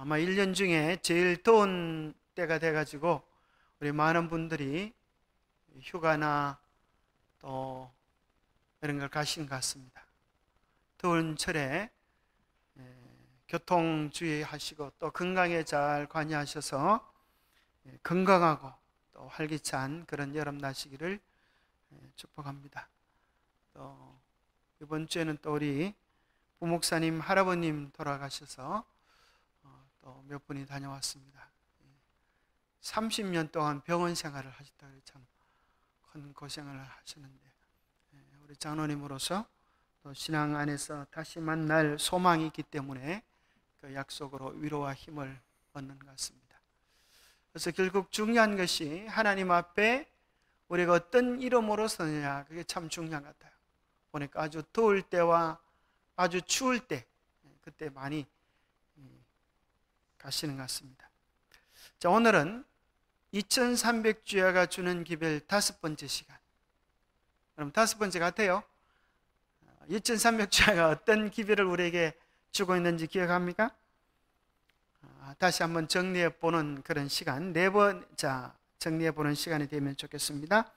아마 1년 중에 제일 더운 때가 돼가지고 우리 많은 분들이 휴가나 또 이런 걸 가신 것 같습니다. 더운 철에 교통 주의하시고 또 건강에 잘 관여하셔서 건강하고 또 활기찬 그런 여름 나시기를 축복합니다. 또 이번 주에는 또 우리 부목사님 할아버님 돌아가셔서 또 몇 분이 다녀왔습니다. 30년 동안 병원 생활을 하셨다고 참 큰 고생을 하셨는데 우리 장로님으로서 또 신앙 안에서 다시 만날 소망이 있기 때문에 그 약속으로 위로와 힘을 얻는 것 같습니다. 그래서 결국 중요한 것이 하나님 앞에 우리가 어떤 이름으로 서느냐, 그게 참 중요한 것 같아요. 보니까 아주 더울 때와 아주 추울 때 그때 많이 가시는 것 같습니다. 자, 오늘은 2300주야가 주는 기별 5번째 시간. 그럼 5번째 같아요. 2300주야가 어떤 기별을 우리에게 주고 있는지 기억합니까? 다시 한번 정리해보는 그런 시간, 정리해보는 시간이 되면 좋겠습니다.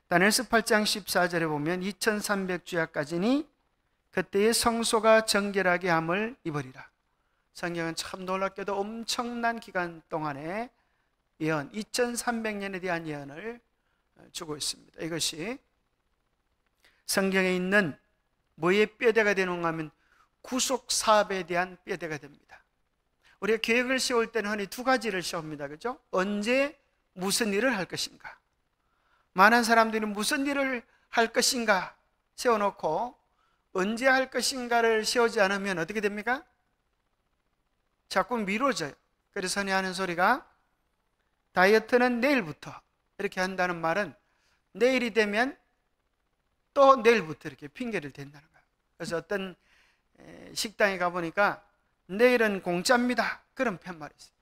다니엘서 8장 14절에 보면 2300주야까지니 그때의 성소가 정결하게 함을 입으리라. 성경은 참 놀랍게도 엄청난 기간 동안에 예언, 2300년에 대한 예언을 주고 있습니다. 이것이 성경에 있는 뭐의 뼈대가 되는가 하면 구속 사업에 대한 뼈대가 됩니다. 우리가 계획을 세울 때는 흔히 두 가지를 세웁니다. 그죠? 언제 무슨 일을 할 것인가? 많은 사람들이 무슨 일을 할 것인가 세워놓고 언제 할 것인가를 세우지 않으면 어떻게 됩니까? 자꾸 미뤄져요. 그래서 흔히 하는 소리가 다이어트는 내일부터 이렇게 한다는 말은 내일이 되면 또 내일부터 이렇게 핑계를 댄다는 거예요. 그래서 어떤 식당에 가보니까 내일은 공짜입니다, 그런 팻말이 있어요.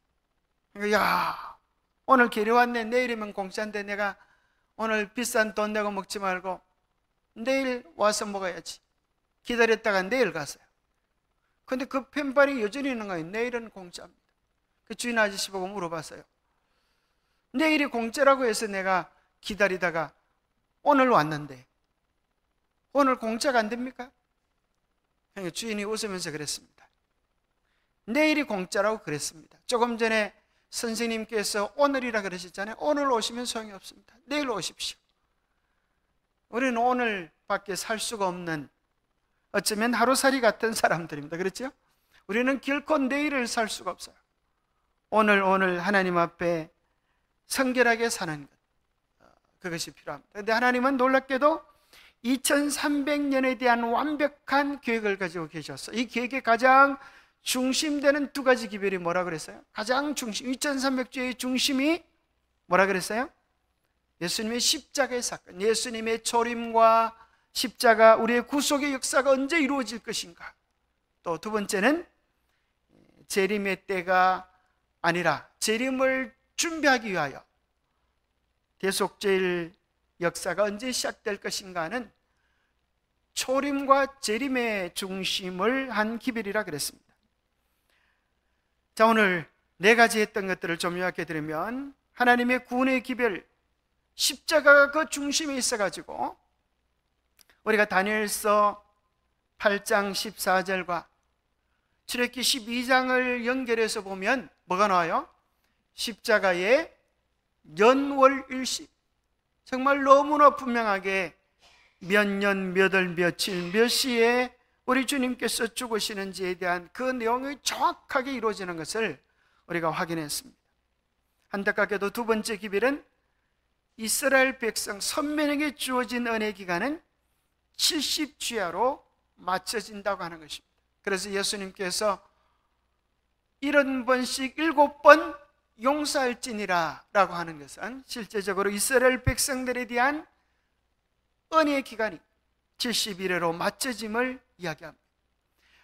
그러니까 야, 오늘 계리 왔네, 내일이면 공짜인데 내가 오늘 비싼 돈 내고 먹지 말고 내일 와서 먹어야지. 기다렸다가 내일 갔어요. 근데 그 팻말이 여전히 있는 거예요. 내일은 공짜입니다. 그 주인 아저씨 보고 물어봤어요. 내일이 공짜라고 해서 내가 기다리다가 오늘 왔는데 오늘 공짜가 안 됩니까? 그러니까 주인이 웃으면서 그랬습니다. 내일이 공짜라고 그랬습니다. 조금 전에 선생님께서 오늘이라 그러셨잖아요. 오늘 오시면 소용이 없습니다. 내일 오십시오. 우리는 오늘밖에 살 수가 없는, 어쩌면 하루살이 같은 사람들입니다. 그렇죠? 우리는 결코 내일을 살 수가 없어요. 오늘 하나님 앞에 성결하게 사는 것, 그것이 필요합니다. 그런데 하나님은 놀랍게도 2300년에 대한 완벽한 계획을 가지고 계셨어요. 이 계획의 가장 중심되는 두 가지 기별이 뭐라 그랬어요? 가장 중심, 2300주의 중심이 뭐라 그랬어요? 예수님의 십자가의 사건, 예수님의 초림과 십자가, 우리의 구속의 역사가 언제 이루어질 것인가. 또 두 번째는 재림의 때가 아니라 재림을 준비하기 위하여 대속죄일 역사가 언제 시작될 것인가는 초림과 재림의 중심을 한 기별이라 그랬습니다. 자, 오늘 네 가지 했던 것들을 좀 요약해 드리면, 하나님의 구원의 기별, 십자가가 그 중심에 있어가지고 우리가 다니엘서 8장 14절과 출애굽기 12장을 연결해서 보면 뭐가 나와요? 십자가의 연월일시, 정말 너무나 분명하게 몇 년, 몇 월, 며칠, 몇 시에 우리 주님께서 죽으시는지에 대한 그 내용이 정확하게 이루어지는 것을 우리가 확인했습니다. 안타깝게도 두 번째 기별은 이스라엘 백성 선민에게 주어진 은혜 기간은 70주야로 맞춰진다고 하는 것입니다. 그래서 예수님께서 70번씩 7번 용서할지니라 라고 하는 것은 실제적으로 이스라엘 백성들에 대한 은혜의 기간이 71회로 맞춰짐을 이야기합니다.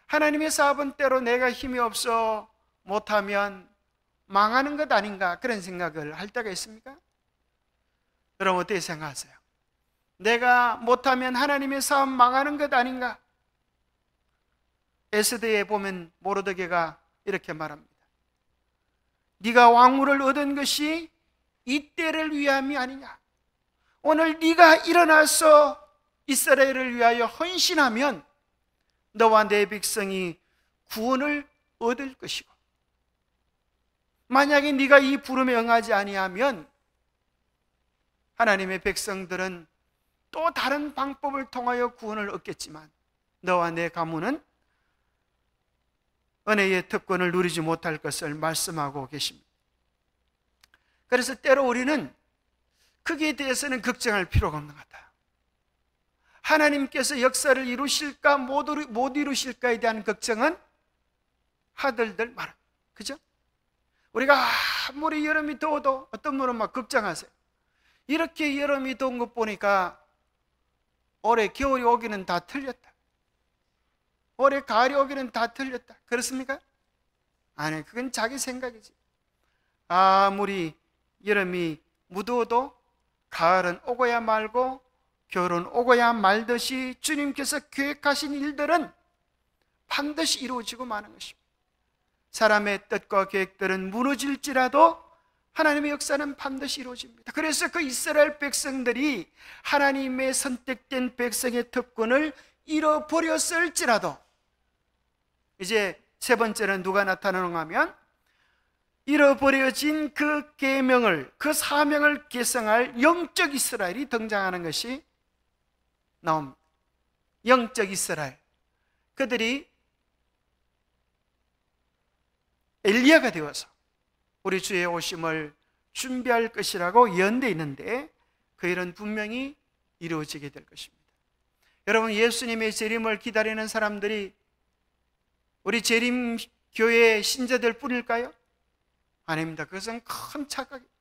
하나님의 사업은 때로 내가 힘이 없어 못하면 망하는 것 아닌가, 그런 생각을 할 때가 있습니까? 여러분 어떻게 생각하세요? 내가 못하면 하나님의 사업 망하는 것 아닌가? 에스더에 보면 모르드게가 이렇게 말합니다. 네가 왕물을 얻은 것이 이 때를 위함이 아니냐. 오늘 네가 일어나서 이스라엘을 위하여 헌신하면 너와 내 백성이 구원을 얻을 것이고, 만약에 네가 이 부름에 응하지 아니하면 하나님의 백성들은 또 다른 방법을 통하여 구원을 얻겠지만 너와 내 가문은 은혜의 특권을 누리지 못할 것을 말씀하고 계십니다. 그래서 때로 우리는 거기에 대해서는 걱정할 필요가 없는 것 같아요. 하나님께서 역사를 이루실까 못 이루실까에 대한 걱정은 하들들 말아. 그죠? 우리가 아무리 여름이 더워도 어떤 분은 막 걱정하세요. 이렇게 여름이 더운 것 보니까 올해 겨울이 오기는 다 틀렸다. 올해 가을이 오기는 다 틀렸다. 그렇습니까? 아니, 그건 자기 생각이지. 아무리 여름이 무더워도 가을은 오고야 말고 겨울은 오고야 말듯이 주님께서 계획하신 일들은 반드시 이루어지고 마는 것입니다. 사람의 뜻과 계획들은 무너질지라도 하나님의 역사는 반드시 이루어집니다. 그래서 그 이스라엘 백성들이 하나님의 선택된 백성의 특권을 잃어버렸을지라도, 이제 세 번째는 누가 나타나는가 하면 잃어버려진 그 계명을, 그 사명을 계승할 영적 이스라엘이 등장하는 것이 나옵니다. 영적 이스라엘, 그들이 엘리야가 되어서 우리 주의 오심을 준비할 것이라고 예언되어 있는데 그 일은 분명히 이루어지게 될 것입니다. 여러분, 예수님의 재림을 기다리는 사람들이 우리 재림교회 신자들 뿐일까요? 아닙니다. 그것은 큰 착각입니다.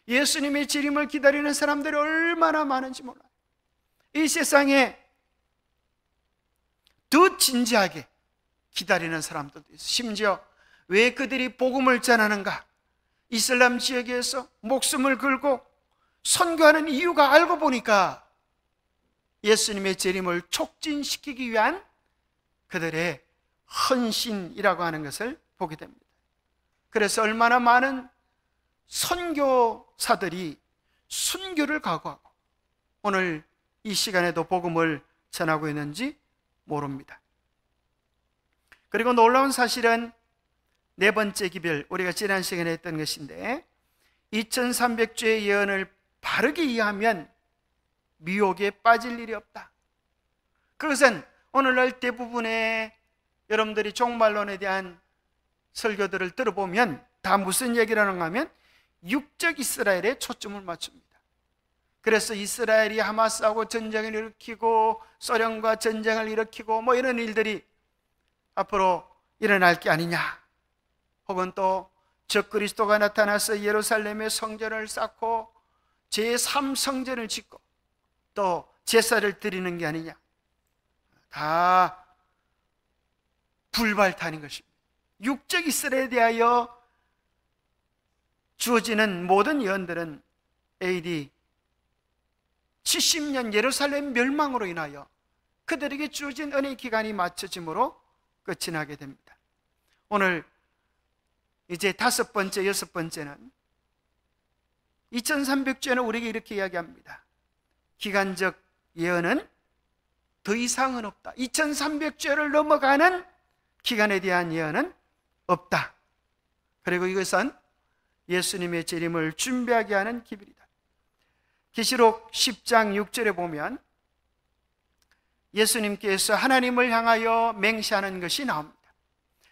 예수님의 재림을 기다리는 사람들이 얼마나 많은지 몰라요. 이 세상에 더 진지하게 기다리는 사람들도 있어요. 심지어 왜 그들이 복음을 전하는가? 이슬람 지역에서 목숨을 걸고 선교하는 이유가 알고 보니까 예수님의 재림을 촉진시키기 위한 그들의 헌신이라고 하는 것을 보게 됩니다. 그래서 얼마나 많은 선교사들이 순교를 각오하고 오늘 이 시간에도 복음을 전하고 있는지 모릅니다. 그리고 놀라운 사실은 네 번째 기별, 우리가 지난 시간에 했던 것인데 2300주의 예언을 바르게 이해하면 미혹에 빠질 일이 없다. 그것은 오늘날 대부분의 여러분들이 종말론에 대한 설교들을 들어보면 다 무슨 얘기를 하는가 하면 육적 이스라엘에 초점을 맞춥니다. 그래서 이스라엘이 하마스하고 전쟁을 일으키고 소련과 전쟁을 일으키고 뭐 이런 일들이 앞으로 일어날 게 아니냐, 혹은 또 적그리스도가 나타나서 예루살렘의 성전을 쌓고 제3성전을 짓고 또 제사를 드리는 게 아니냐, 다 불발탄인 것입니다. 육적 이스라엘에 대하여 주어지는 모든 예언들은 AD 70년 예루살렘 멸망으로 인하여 그들에게 주어진 은혜의 기간이 맞춰짐으로 끝이 나게 됩니다. 오늘 이제 다섯 번째, 여섯 번째는 2300주에는 우리에게 이렇게 이야기합니다. 기간적 예언은 더 이상은 없다. 2300주를 넘어가는 기간에 대한 예언은 없다. 그리고 이것은 예수님의 재림을 준비하게 하는 기별이다. 계시록 10장 6절에 보면 예수님께서 하나님을 향하여 맹세하는 것이 나옵니다.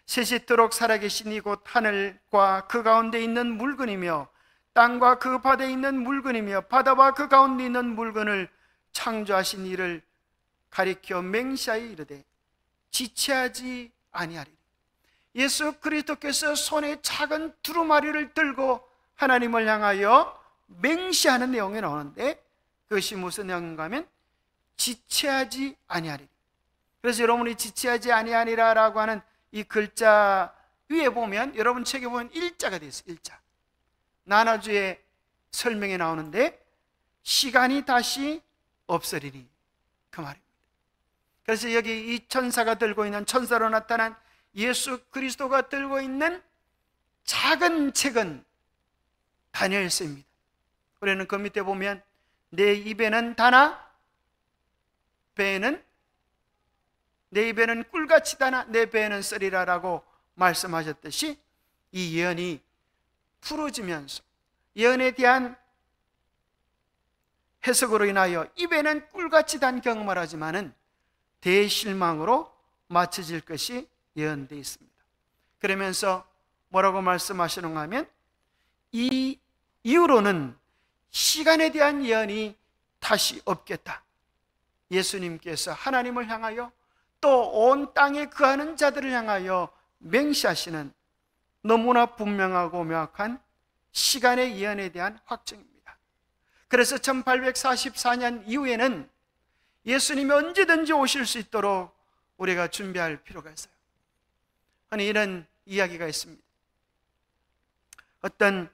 세세토록 살아계신 이곳 하늘과 그 가운데 있는 물건이며 땅과 그 바다에 있는 물건이며 바다와 그 가운데 있는 물건을 창조하신 이를 가리켜 맹세하여 이르되 지체하지 아니하리니. 예수 그리스도께서 손에 작은 두루마리를 들고 하나님을 향하여 맹세하는 내용이 나오는데 그것이 무슨 내용인가 하면 지체하지 아니하리니. 그래서 여러분이 지체하지 아니하리라라고 하는 이 글자 위에 보면, 여러분 책에 보면 일자가 되어 있어요. 일자. 나눠주의 설명에 나오는데 시간이 다시 없으리니, 그 말입니다. 그래서 여기 이 천사가 들고 있는, 천사로 나타난 예수 그리스도가 들고 있는 작은 책은 다니엘서입니다. 우리는 그 밑에 보면 내 입에는 다나 내 입에는 꿀같이 다나 내 배에는 쓰리라라고 말씀하셨듯이 이 예언이 풀어지면서 예언에 대한 해석으로 인하여 입에는 꿀같이 단 경험을 하지만은 대실망으로 마쳐질 것이 예언되어 있습니다. 그러면서 뭐라고 말씀하시는가 하면 이 이후로는 시간에 대한 예언이 다시 없겠다. 예수님께서 하나님을 향하여 또 온 땅에 거하는 자들을 향하여 맹시하시는 너무나 분명하고 명확한 시간의 예언에 대한 확증입니다. 그래서 1844년 이후에는 예수님이 언제든지 오실 수 있도록 우리가 준비할 필요가 있어요. 아니, 이런 이야기가 있습니다. 어떤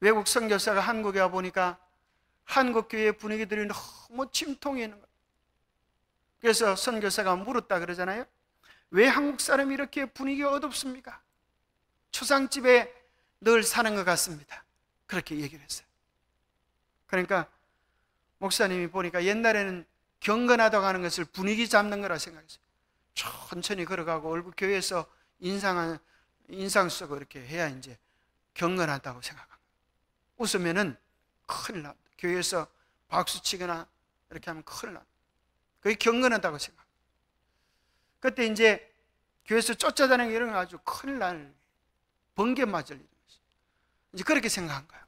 외국 선교사가 한국에 와 보니까 한국 교회 분위기들이 너무 침통해 있는 거예요. 그래서 선교사가 물었다 그러잖아요. 왜 한국 사람이 이렇게 분위기가 어둡습니까? 초상집에 늘 사는 것 같습니다. 그렇게 얘기를 했어요. 그러니까 목사님이 보니까 옛날에는 경건하다고 하는 것을 분위기 잡는 거라 생각했어요. 천천히 걸어가고 얼굴 교회에서 인상 쓰고 이렇게 해야 이제 경건하다고 생각합니다. 웃으면은 큰일 납니다. 교회에서 박수 치거나 이렇게 하면 큰일 납니다. 그게 경건하다고 생각합니다. 그때 이제 교회에서 쫓아다니는 이런 거 아주 큰일 날 번개 맞을 일이 있어요. 이제 그렇게 생각한 거예요.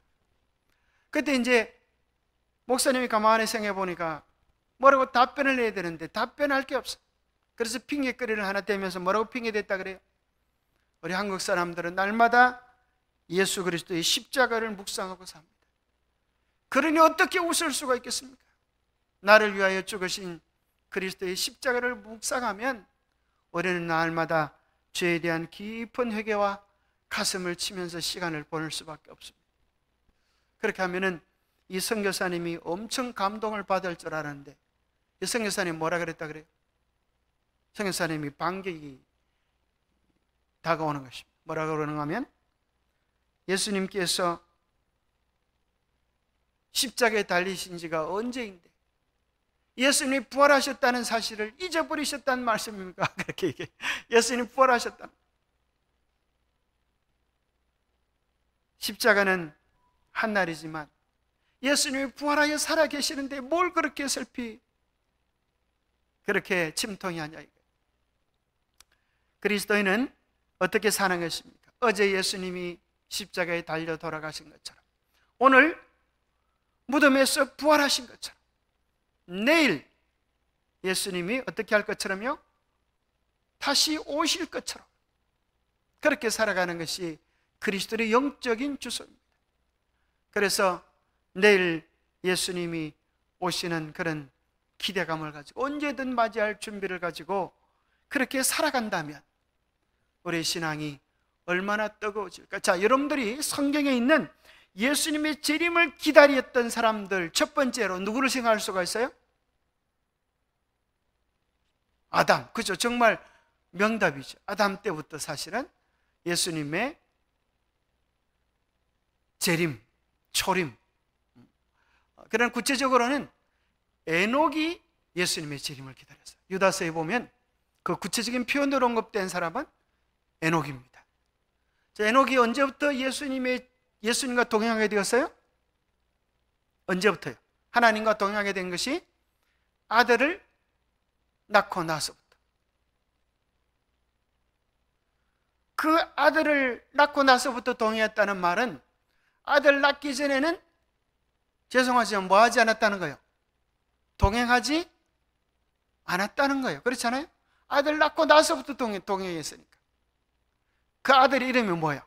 그때 이제 목사님이 가만히 생각해 보니까 뭐라고 답변을 해야 되는데 답변할 게 없어. 그래서 핑계거리를 하나 대면서 뭐라고 핑계댔다 그래요? 우리 한국 사람들은 날마다 예수 그리스도의 십자가를 묵상하고 삽니다. 그러니 어떻게 웃을 수가 있겠습니까? 나를 위하여 죽으신 그리스도의 십자가를 묵상하면 우리는 날마다 죄에 대한 깊은 회개와 가슴을 치면서 시간을 보낼 수밖에 없습니다. 그렇게 하면은 이 선교사님이 엄청 감동을 받을 줄 알았는데 이 선교사님이 뭐라 그랬다 그래요? 선교사님이 반격이 다가오는 것입니다. 뭐라고 그러는가 하면 예수님께서 십자가에 달리신 지가 언제인데 예수님이 부활하셨다는 사실을 잊어버리셨다는 말씀입니까? 그렇게 얘기해요. 예수님이 부활하셨다. 십자가는 한 날이지만 예수님이 부활하여 살아계시는데 뭘 그렇게 슬피 그렇게 침통이 하냐 이거예요. 그리스도인은 어떻게 사는 것입니까? 어제 예수님이 십자가에 달려 돌아가신 것처럼 오늘 무덤에서 부활하신 것처럼 내일 예수님이 어떻게 할 것처럼요? 다시 오실 것처럼 그렇게 살아가는 것이 그리스도의 영적인 주소입니다. 그래서 내일 예수님이 오시는 그런 기대감을 가지고 언제든 맞이할 준비를 가지고 그렇게 살아간다면 우리의 신앙이 얼마나 뜨거워질까? 자, 여러분들이 성경에 있는 예수님의 재림을 기다렸던 사람들 첫 번째로 누구를 생각할 수가 있어요? 아담. 그죠? 정말 명답이죠. 아담 때부터 사실은 예수님의 재림, 초림. 그러나 구체적으로는 에녹이 예수님의 재림을 기다렸어요. 유다서에 보면 그 구체적인 표현으로 언급된 사람은 에녹입니다. 자, 에녹이 언제부터 예수님과 동행하게 되었어요? 언제부터요? 하나님과 동행하게 된 것이 아들을 낳고 나서부터. 그 아들을 낳고 나서부터 동행했다는 말은 아들 낳기 전에는 죄송하지만 뭐 하지 않았다는 거예요? 동행하지 않았다는 거예요. 그렇잖아요? 아들 낳고 나서부터 동행했으니까. 그 아들 이름이 뭐예요?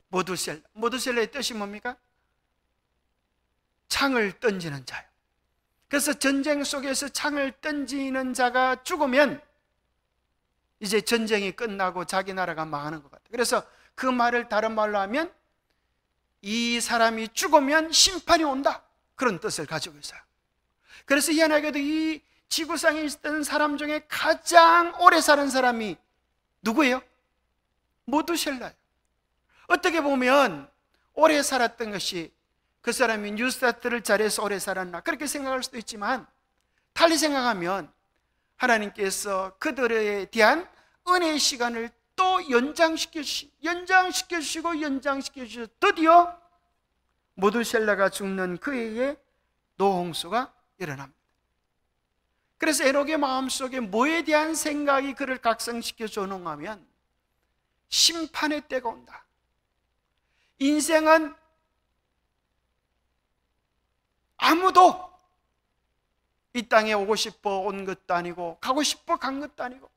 모두셀라. 모두셀라의 뜻이 뭡니까? 창을 던지는 자요. 그래서 전쟁 속에서 창을 던지는 자가 죽으면 이제 전쟁이 끝나고 자기 나라가 망하는 것 같아요. 그래서 그 말을 다른 말로 하면 이 사람이 죽으면 심판이 온다, 그런 뜻을 가지고 있어요. 그래서 희한하게도 이 지구상에 있던 사람 중에 가장 오래 사는 사람이 누구예요? 모두셀라예요. 어떻게 보면 오래 살았던 것이 그 사람이 뉴스타트를 잘해서 오래 살았나 그렇게 생각할 수도 있지만, 달리 생각하면 하나님께서 그들에 대한 은혜의 시간을 또 연장시켜 주시고 드디어 모두셀라가 죽는 그 해에 노홍수가 일어납니다. 그래서 에녹의 마음속에 뭐에 대한 생각이 그를 각성시켜 주는가면, 심판의 때가 온다. 인생은 아무도 이 땅에 오고 싶어 온 것도 아니고 가고 싶어 간 것도 아니고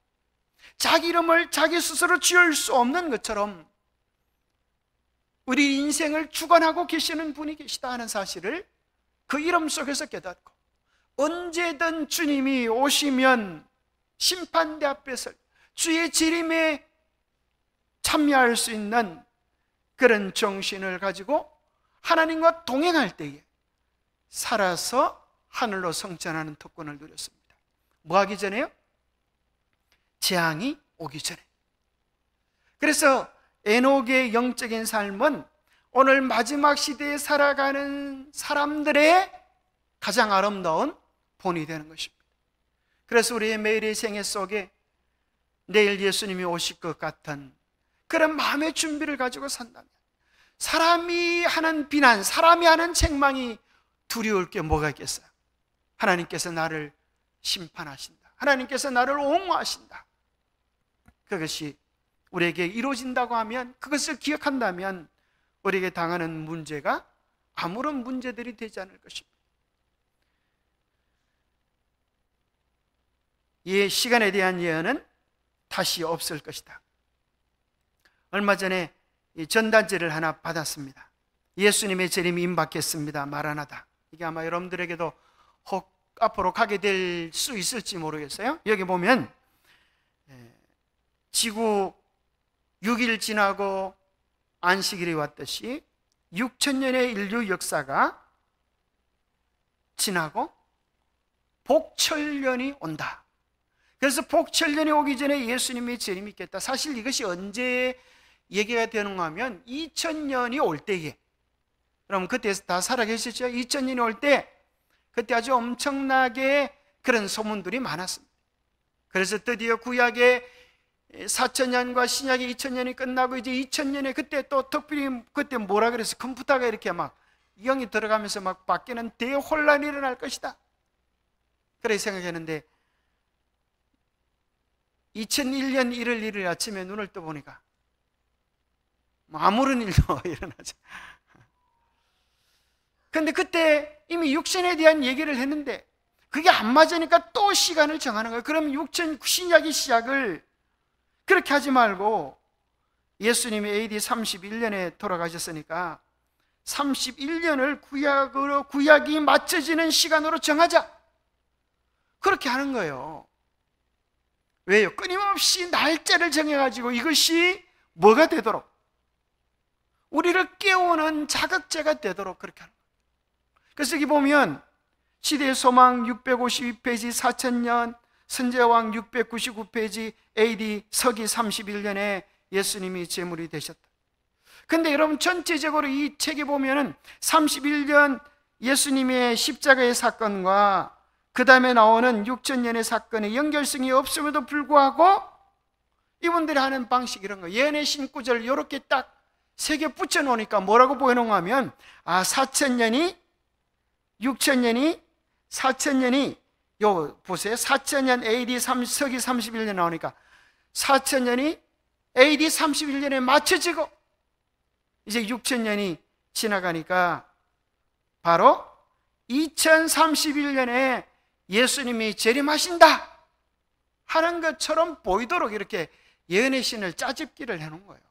자기 이름을 자기 스스로 지을 수 없는 것처럼 우리 인생을 주관하고 계시는 분이 계시다 하는 사실을 그 이름 속에서 깨닫고, 언제든 주님이 오시면 심판대 앞에서 주의 재림에 참여할 수 있는 그런 정신을 가지고 하나님과 동행할 때에 살아서 하늘로 성천하는 특권을 누렸습니다. 뭐 하기 전에요? 재앙이 오기 전에. 그래서 에녹의 영적인 삶은 오늘 마지막 시대에 살아가는 사람들의 가장 아름다운 본이 되는 것입니다. 그래서 우리의 매일의 생애 속에 내일 예수님이 오실 것 같은 그런 마음의 준비를 가지고 산다면, 사람이 하는 비난, 사람이 하는 책망이 두려울 게 뭐가 있겠어요? 하나님께서 나를 심판하신다, 하나님께서 나를 옹호하신다, 그것이 우리에게 이루어진다고 하면, 그것을 기억한다면 우리에게 당하는 문제가 아무런 문제들이 되지 않을 것입니다. 이 시간에 대한 예언은 다시 없을 것이다. 얼마 전에 전단지를 하나 받았습니다. 예수님의 재림이 임박했습니다, 마라나다. 이게 아마 여러분들에게도 혹 앞으로 가게 될 수 있을지 모르겠어요. 여기 보면 지구 6일 지나고 안식일이 왔듯이 6,000년의 인류 역사가 지나고 복철년이 온다. 그래서 복철년이 오기 전에 예수님의 재림이 있겠다. 사실 이것이 언제 얘기가 되는가 하면 2000년이 올 때에, 그럼 그때 다 살아계시죠? 2000년이 올 때 그때 아주 엄청나게 그런 소문들이 많았습니다. 그래서 드디어 구약의 4000년과 신약의 2000년이 끝나고 이제 2000년에 그때 또 특별히 그때 뭐라 그래서 컴퓨터가 이렇게 막 영이 들어가면서 막 바뀌는 대혼란이 일어날 것이다, 그렇게 생각했는데 2001년 1월 1일 아침에 눈을 떠보니까 아무런 일도 일어나지. 근데 그때 이미 육신에 대한 얘기를 했는데 그게 안 맞으니까 또 시간을 정하는 거예요. 그럼 신약의 시작을 그렇게 하지 말고 예수님이 AD 31년에 돌아가셨으니까 31년을 구약이 맞춰지는 시간으로 정하자, 그렇게 하는 거예요. 왜요? 끊임없이 날짜를 정해가지고 이것이 뭐가 되도록, 우리를 깨우는 자극제가 되도록 그렇게 하는 거예요. 그래서 여기 보면 시대의 소망 652페이지 4000년, 선제왕 699페이지 AD 서기 31년에 예수님이 제물이 되셨다. 근데 여러분 전체적으로 이 책에 보면은 31년 예수님의 십자가의 사건과 그 다음에 나오는 6000년의 사건의 연결성이 없음에도 불구하고 이분들이 하는 방식 이런 거, 예언의 신구절 이렇게 딱 세 개 붙여 놓으니까 뭐라고 보여놓은가 하면, 4000년이 6000년이 4000년이 요 보세요. 4000년 AD 서기 31년 나오니까 4000년이 AD 31년에 맞춰지고 이제 6000년이 지나가니까 바로 2031년에 예수님이 재림하신다 하는 것처럼 보이도록 이렇게 예언의 신을 짜집기를 해놓은 거예요.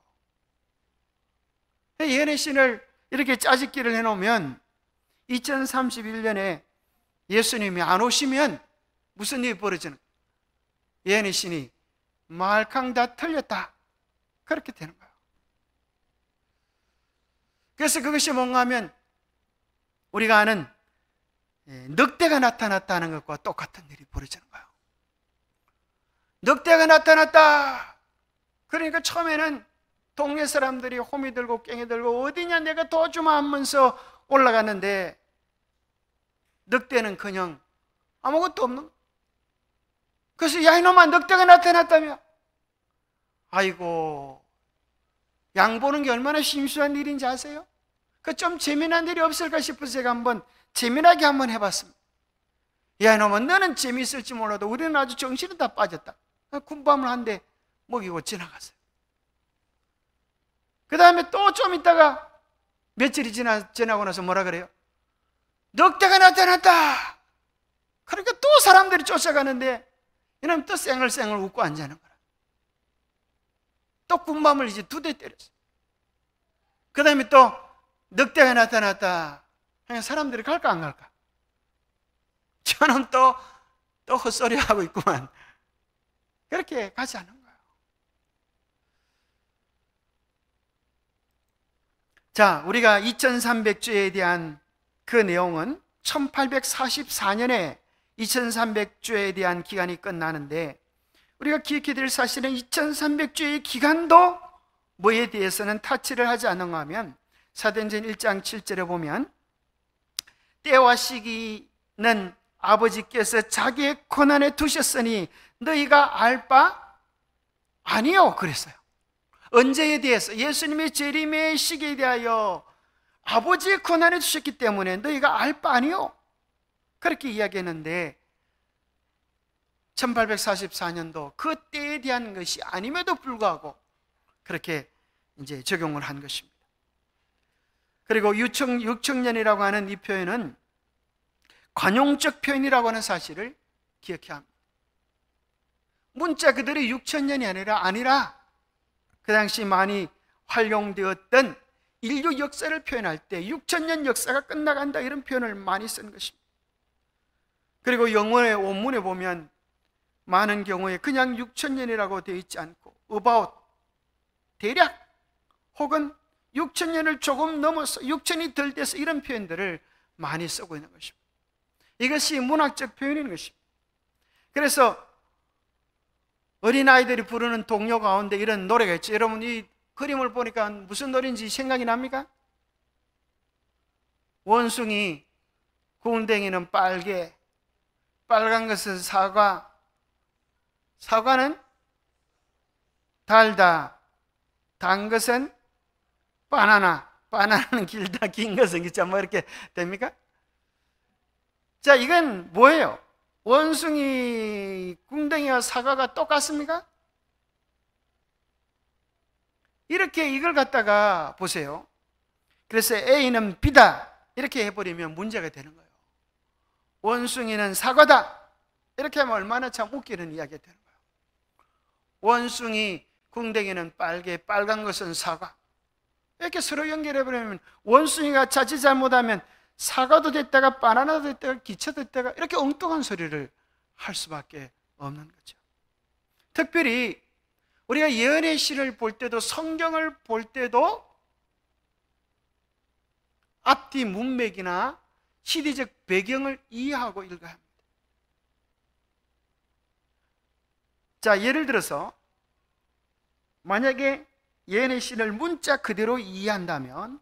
예언의 신을 이렇게 짜집기를 해놓으면 2031년에 예수님이 안 오시면 무슨 일이 벌어지는 거예요? 예언의 신이 말캉 다 틀렸다, 그렇게 되는 거예요. 그래서 그것이 뭔가 하면 우리가 아는 늑대가 나타났다는 것과 똑같은 일이 벌어지는 거예요. 늑대가 나타났다, 그러니까 처음에는 동네 사람들이 호미 들고 깽이 들고 어디냐 내가 도와주마 하면서 올라갔는데 늑대는 그냥 아무것도 없는 거예요. 그래서 야 이놈아 늑대가 나타났다며. 아이고, 양 보는 게 얼마나 심수한 일인지 아세요? 그 좀 재미난 일이 없을까 싶어서 제가 한번 재미나게 한번 해봤습니다. 야 이놈아 너는 재미있을지 몰라도 우리는 아주 정신이 다 빠졌다. 군밤을 한 대 먹이고 지나갔어요. 그 다음에 또 좀 있다가 며칠이 지나고 나서 뭐라 그래요? 늑대가 나타났다. 그러니까 또 사람들이 쫓아가는데 이놈 또 쌩얼쌩얼 웃고 앉아있는 거라. 또 군밤을 이제 2대 때렸어요. 그 다음에 또 늑대가 나타났다. 그냥 사람들이 갈까 안 갈까? 저는 또 헛소리하고 있구만. 그렇게 가지 않은 거예요. 자, 우리가 2300주에 대한 그 내용은 1844년에 2300주에 대한 기간이 끝나는데, 우리가 기억해야 될 사실은 2300주의 기간도 뭐에 대해서는 타치를 하지 않는가 하면, 사도행전 1장 7절에 보면 때와 시기는 아버지께서 자기의 권한에 두셨으니 너희가 알 바 아니요 그랬어요. 언제에 대해서? 예수님의 재림의 시기에 대하여 아버지의 권한에 두셨기 때문에 너희가 알 바 아니요 그렇게 이야기했는데, 1844년도 그 때에 대한 것이 아님에도 불구하고 그렇게 이제 적용을 한 것입니다. 그리고 6청년이라고 하는 이 표현은 관용적 표현이라고 하는 사실을 기억해야 합니다. 문자 그대로 6천년이 아니라 그 당시 많이 활용되었던 인류 역사를 표현할 때 6천년 역사가 끝나간다 이런 표현을 많이 쓴 것입니다. 그리고 영어의 원문에 보면 많은 경우에 그냥 6천년이라고 되어 있지 않고 about, 대략, 혹은 6천년을 조금 넘어서 6천이 덜 돼서 이런 표현들을 많이 쓰고 있는 것입니다. 이것이 문학적 표현인 것입니다. 그래서 어린아이들이 부르는 동요 가운데 이런 노래가 있죠. 여러분 이 그림을 보니까 무슨 노래인지 생각이 납니까? 원숭이, 궁뎅이는 빨개, 빨간 것은 사과, 사과는 달다, 단 것은 바나나, 바나나는 길다, 긴 것은 길다, 뭐 이렇게 됩니까? 자, 이건 뭐예요? 원숭이, 궁뎅이와 사과가 똑같습니까? 이렇게 이걸 갖다가 보세요. 그래서 A는 B다 이렇게 해버리면 문제가 되는 거예요. 원숭이는 사과다 이렇게 하면 얼마나 참 웃기는 이야기가 되는 거예요. 원숭이, 궁뎅이는 빨개, 빨간 것은 사과 이렇게 서로 연결해버리면 원숭이가 자칫 잘못하면 사과도 됐다가 바나나도 됐다가 기차도 됐다가 이렇게 엉뚱한 소리를 할 수밖에 없는 거죠. 특별히 우리가 예언의 시를 볼 때도 성경을 볼 때도 앞뒤 문맥이나 시대적 배경을 이해하고 읽어야 합니다. 자, 예를 들어서 만약에 예언의 시를 문자 그대로 이해한다면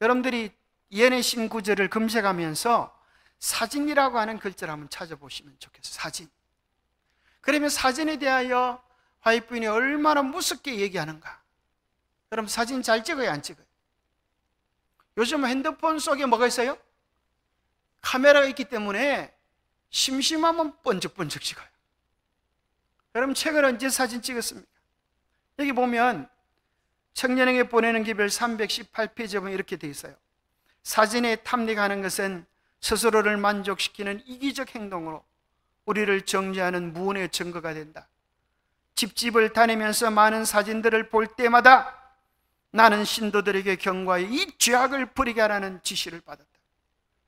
여러분들이 예언의 신 구절을 검색하면서 사진이라고 하는 글자를 한번 찾아보시면 좋겠어요. 사진. 그러면 사진에 대하여 화이트부인이 얼마나 무섭게 얘기하는가. 여러분 사진 잘 찍어요, 안 찍어요? 요즘 핸드폰 속에 뭐가 있어요? 카메라가 있기 때문에 심심하면 번쩍번쩍 찍어요. 여러분 최근 언제 사진 찍었습니까? 여기 보면 청년에게 보내는 기별 318페이지에 보면 이렇게 되어 있어요. 사진에 탐닉하는 것은 스스로를 만족시키는 이기적 행동으로 우리를 정죄하는 무언의 증거가 된다. 집집을 다니면서 많은 사진들을 볼 때마다 나는 신도들에게 경고하여 이 죄악을 버리게 하라는 지시를 받았다.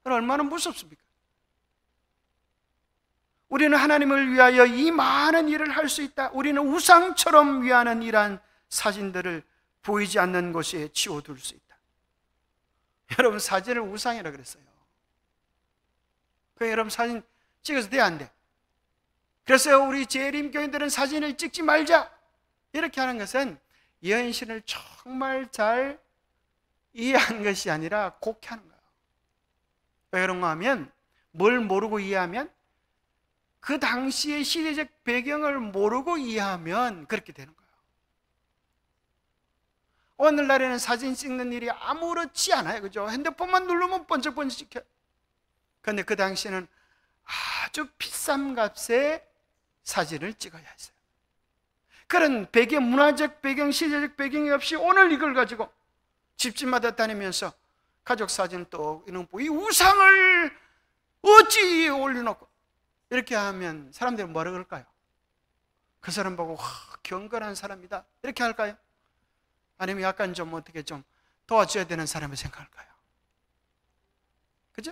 그럼 얼마나 무섭습니까? 우리는 하나님을 위하여 이 많은 일을 할 수 있다. 우리는 우상처럼 위하는 이러한 사진들을 보이지 않는 곳에 치워둘 수 있다. 여러분 사진을 우상이라고 그랬어요. 여러분 사진 찍어서 돼 안 돼? 그래서 우리 재림교인들은 사진을 찍지 말자 이렇게 하는 것은 여인신을 정말 잘 이해한 것이 아니라 곡해하는 거예요. 왜 그런가 하면, 뭘 모르고 이해하면, 그 당시의 시대적 배경을 모르고 이해하면 그렇게 되는 거예요. 오늘날에는 사진 찍는 일이 아무렇지 않아요. 그죠? 핸드폰만 누르면 번쩍번쩍 찍혀요. 그런데 그 당시에는 아주 비싼 값의 사진을 찍어야 했어요. 그런 배경, 문화적 배경, 시대적 배경이 없이 오늘 이걸 가지고 집집마다 다니면서 가족 사진을 또 이런 이 우상을 어찌 올려놓고 이렇게 하면 사람들이 뭐라 그럴까요? 그 사람 보고 경건한 사람이다 이렇게 할까요? 아니면 약간 좀 어떻게 좀 도와줘야 되는 사람을 생각할까요? 그죠?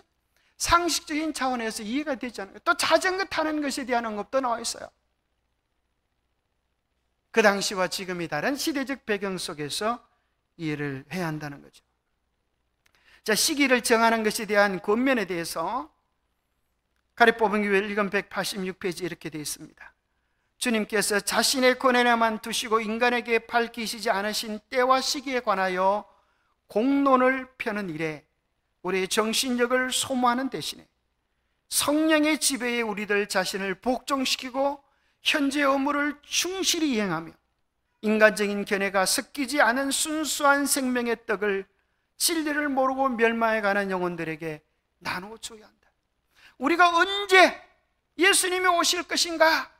상식적인 차원에서 이해가 되지 않아요. 또 자전거 타는 것에 대한 언급도 나와 있어요. 그 당시와 지금이 다른 시대적 배경 속에서 이해를 해야 한다는 거죠. 자, 시기를 정하는 것에 대한 권면에 대해서 가리뽑은 교회 1권 186페이지 이렇게 되어 있습니다. 주님께서 자신의 권한에만 두시고 인간에게 밝히시지 않으신 때와 시기에 관하여 공론을 펴는 일에 우리의 정신력을 소모하는 대신에 성령의 지배에 우리들 자신을 복종시키고 현재 업무를 충실히 이행하며 인간적인 견해가 섞이지 않은 순수한 생명의 떡을 진리를 모르고 멸망해가는 영혼들에게 나누어 줘야 한다. 우리가 언제 예수님이 오실 것인가,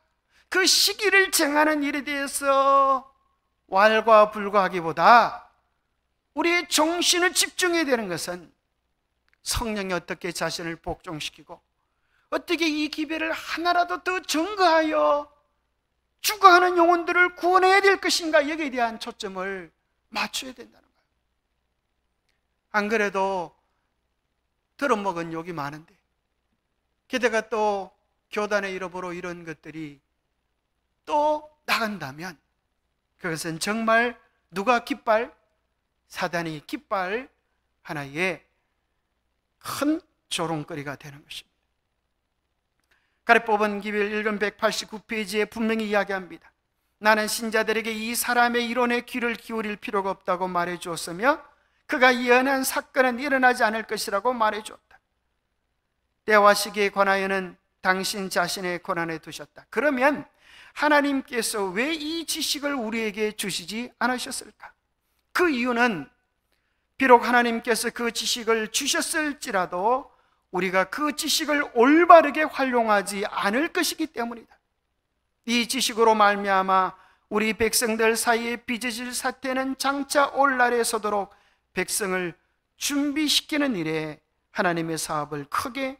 그 시기를 정하는 일에 대해서 왈가불가하기보다 우리의 정신을 집중해야 되는 것은 성령이 어떻게 자신을 복종시키고 어떻게 이 기별을 하나라도 더 증거하여 죽어가는 영혼들을 구원해야 될 것인가, 여기에 대한 초점을 맞춰야 된다는 거예요. 안 그래도 들어먹은 욕이 많은데, 게다가 또 교단의 이름으로 이런 것들이 또 나간다면 그것은 정말 누가 깃발? 사단이 깃발 하나의 큰 조롱거리가 되는 것입니다. 가리뽑은 기별 1권 189페이지에 분명히 이야기합니다. 나는 신자들에게 이 사람의 이론에 귀를 기울일 필요가 없다고 말해 주었으며 그가 예언한 사건은 일어나지 않을 것이라고 말해 주었다. 때와 시기에 관하여는 당신 자신의 권한에 두셨다. 그러면 하나님께서 왜 이 지식을 우리에게 주시지 않으셨을까? 그 이유는 비록 하나님께서 그 지식을 주셨을지라도 우리가 그 지식을 올바르게 활용하지 않을 것이기 때문이다. 이 지식으로 말미암아 우리 백성들 사이에 빚어질 사태는 장차 올 날에 서도록 백성을 준비시키는 일에 하나님의 사업을 크게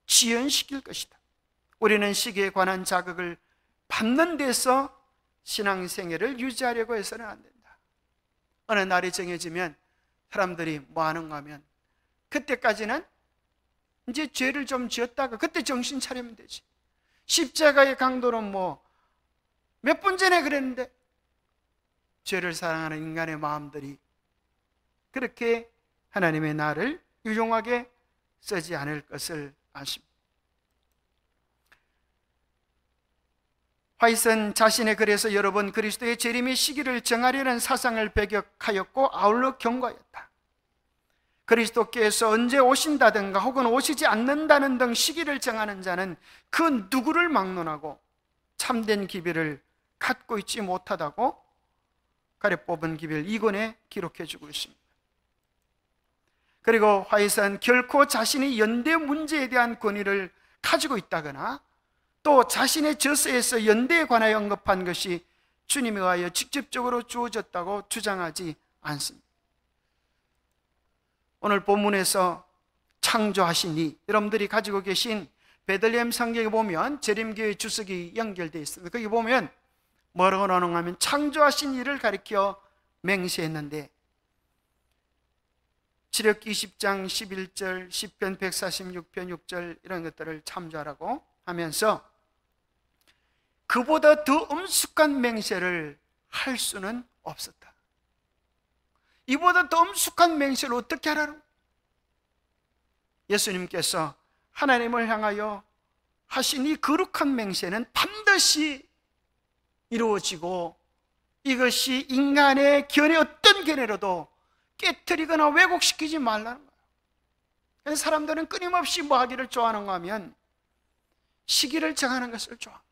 지연시킬 것이다. 우리는 시기에 관한 자극을 받는 데서 신앙생애를 유지하려고 해서는 안 된다. 어느 날이 정해지면 사람들이 뭐 하는가 하면 그때까지는 이제 죄를 좀 지었다가 그때 정신 차리면 되지. 십자가의 강도는 뭐 몇 분 전에 그랬는데, 죄를 사랑하는 인간의 마음들이 그렇게 하나님의 날을 유용하게 쓰지 않을 것을 아십니다. 화이트는 자신의 글에서 여러 번 그리스도의 재림의 시기를 정하려는 사상을 배격하였고 아울러 경고하였다. 그리스도께서 언제 오신다든가 혹은 오시지 않는다는 등 시기를 정하는 자는 그 누구를 막론하고 참된 기별을 갖고 있지 못하다고 가리뽑은 기별 2권에 기록해주고 있습니다. 그리고 화이트는 결코 자신이 연대 문제에 대한 권위를 가지고 있다거나 또 자신의 저서에서 연대에 관하여 언급한 것이 주님에 의하여 직접적으로 주어졌다고 주장하지 않습니다. 오늘 본문에서 창조하신 이, 여러분들이 가지고 계신 베들레헴 성경에 보면 재림교회 주석이 연결되어 있습니다. 거기 보면 뭐라고 나오냐면 창조하신 이를 가리켜 맹세했는데, 지력기 20장 11절, 시편 146편 6절 이런 것들을 참조하라고 하면서 그보다 더 엄숙한 맹세를 할 수는 없었다. 이보다 더 엄숙한 맹세를 어떻게 하라고? 예수님께서 하나님을 향하여 하신 이 거룩한 맹세는 반드시 이루어지고 이것이 인간의 견해, 어떤 견해로도 깨트리거나 왜곡시키지 말라는 거예요. 그래서 사람들은 끊임없이 뭐 하기를 좋아하는가 하면 시기를 정하는 것을 좋아합니다.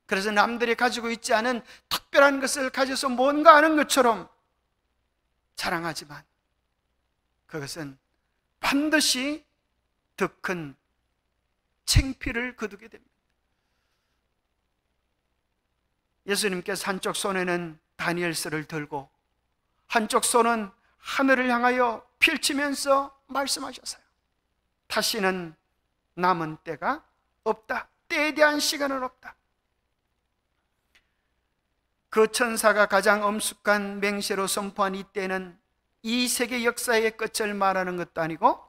그래서 남들이 가지고 있지 않은 특별한 것을 가져서 뭔가 하는 것처럼 자랑하지만 그것은 반드시 더 큰 창피를 거두게 됩니다. 예수님께서 한쪽 손에는 다니엘서를 들고 한쪽 손은 하늘을 향하여 펼치면서 말씀하셨어요. 다시는 남은 때가 없다. 때에 대한 시간은 없다. 그 천사가 가장 엄숙한 맹세로 선포한 이 때는 이 세계 역사의 끝을 말하는 것도 아니고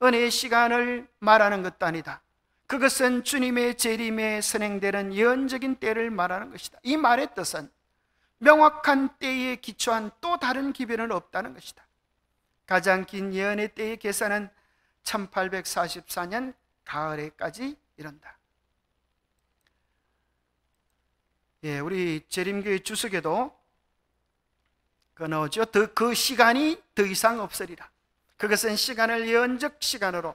은혜의 시간을 말하는 것도 아니다. 그것은 주님의 재림에 선행되는 예언적인 때를 말하는 것이다. 이 말의 뜻은 명확한 때에 기초한 또 다른 기별은 없다는 것이다. 가장 긴 예언의 때의 계산은 1844년 가을에까지 이른다. 우리 재림교회 주석에도 나오죠. 그 시간이 더 이상 없으리라. 그것은 시간을 예언적 시간으로,